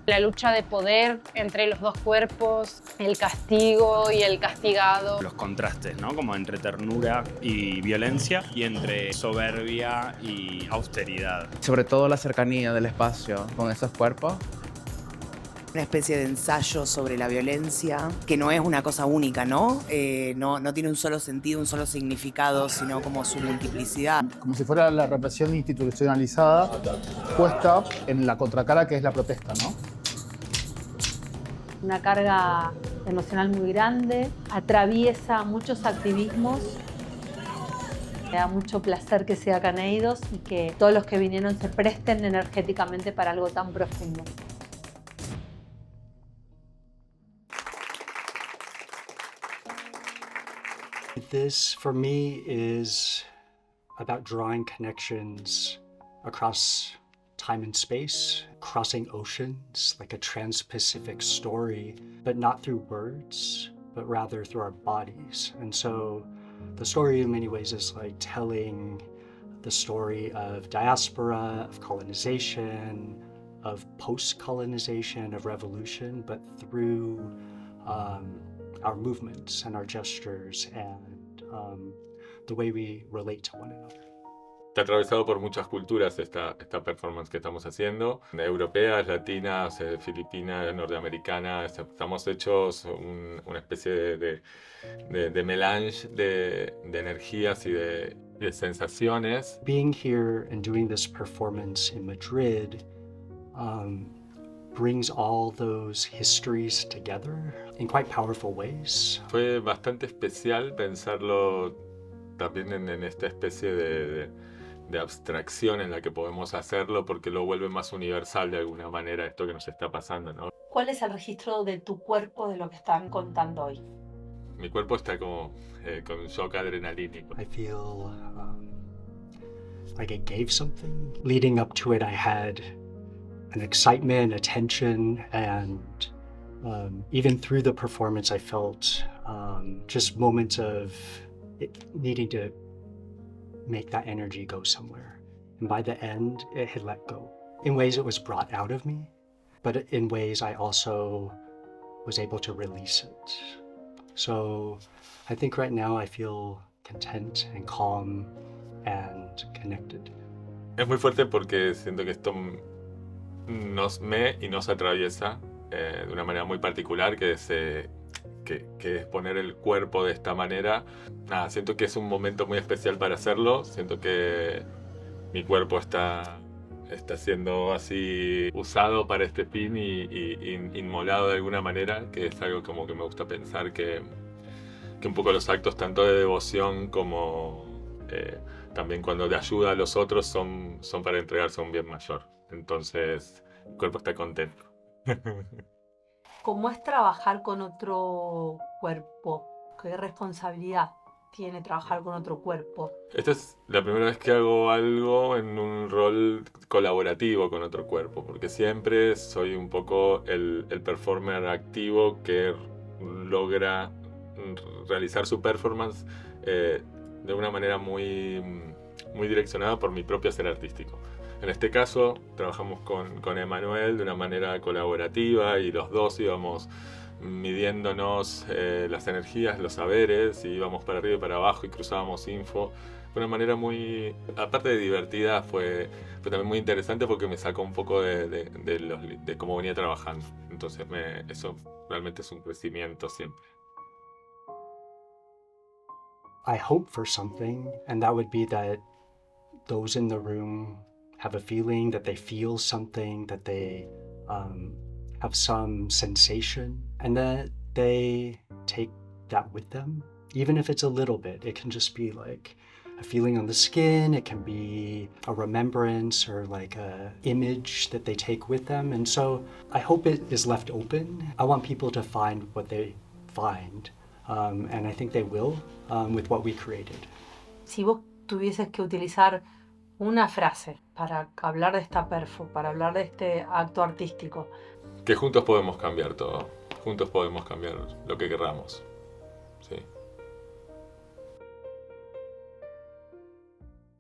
La lucha de poder entre los dos cuerpos, el castigo y el castigado. Los contrastes, ¿no? Como entre ternura y violencia y entre soberbia y austeridad. Sobre todo la cercanía del espacio con esos cuerpos. Una especie de ensayo sobre la violencia, que no es una cosa única, ¿no? No tiene un solo sentido, un solo significado, sino como su multiplicidad. Como si fuera la represión institucionalizada puesta en la contracara que es la protesta, ¿no? Una carga emocional muy grande, atraviesa muchos activismos. Me da mucho placer que sea Caneidos y que todos los que vinieron se presten energéticamente para algo tan profundo. This, for me, is about drawing connections across time and space, crossing oceans, like a trans-Pacific story, but not through words, but rather through our bodies. And so the story in many ways is like telling the story of diaspora, of colonization, of post-colonization, of revolution, but through our movements and our gestures and the way we relate to one another. Está atravesado por muchas culturas esta performance que estamos haciendo, europeas, latinas, filipinas, norteamericanas. Estamos hechos una especie de melange de energías y de sensaciones. Being here and doing this performance in Madrid brings all those histories together in quite powerful ways. Fue bastante especial pensarlo también en esta especie de abstracción en la que podemos hacerlo, porque lo vuelve más universal de alguna manera esto que nos está pasando, ¿no? ¿Cuál es el registro de tu cuerpo de lo que están contando hoy? Mi cuerpo está como con un shock adrenalínico. I feel like I gave something. Leading up to it, I had an excitement, a tension, and even through the performance, I felt just moments of needing to make that energy go somewhere. And by the end, it had let go. In ways, it was brought out of me, but in ways, I also was able to release it. So I think right now I feel content and calm and connected. Es muy fuerte porque siento que esto nos atraviesa de una manera muy particular, que es poner el cuerpo de esta manera. Nada, siento que es un momento muy especial para hacerlo. Siento que mi cuerpo está siendo así usado para este fin y inmolado de alguna manera, que es algo como que me gusta pensar que un poco los actos tanto de devoción como también cuando de ayuda a los otros son para entregarse a un bien mayor. Entonces el cuerpo está contento. ¿Cómo es trabajar con otro cuerpo? ¿Qué responsabilidad tiene trabajar con otro cuerpo? Esta es la primera vez que hago algo en un rol colaborativo con otro cuerpo, porque siempre soy un poco el performer activo que logra realizar su performance de una manera muy direccionada por mi propio ser artístico. En este caso trabajamos con Emanuel de una manera colaborativa y los dos íbamos midiéndonos las energías, los saberes, y íbamos para arriba y para abajo y cruzábamos info. De una manera muy, aparte de divertida, fue también muy interesante porque me sacó un poco de cómo venía trabajando. Entonces eso realmente es un crecimiento siempre. I hope for something, and that would be that those in the room have a feeling, that they feel something, that they have some sensation, and that they take that with them. Even if it's a little bit, it can just be like a feeling on the skin, it can be a remembrance or like a image that they take with them. And so I hope it is left open. I want people to find what they find, and I think they will with what we created. Si vos tuvieses que utilizar una frase para hablar de esta perfo, para hablar de este acto artístico. Que juntos podemos cambiar todo. Juntos podemos cambiar lo que querramos.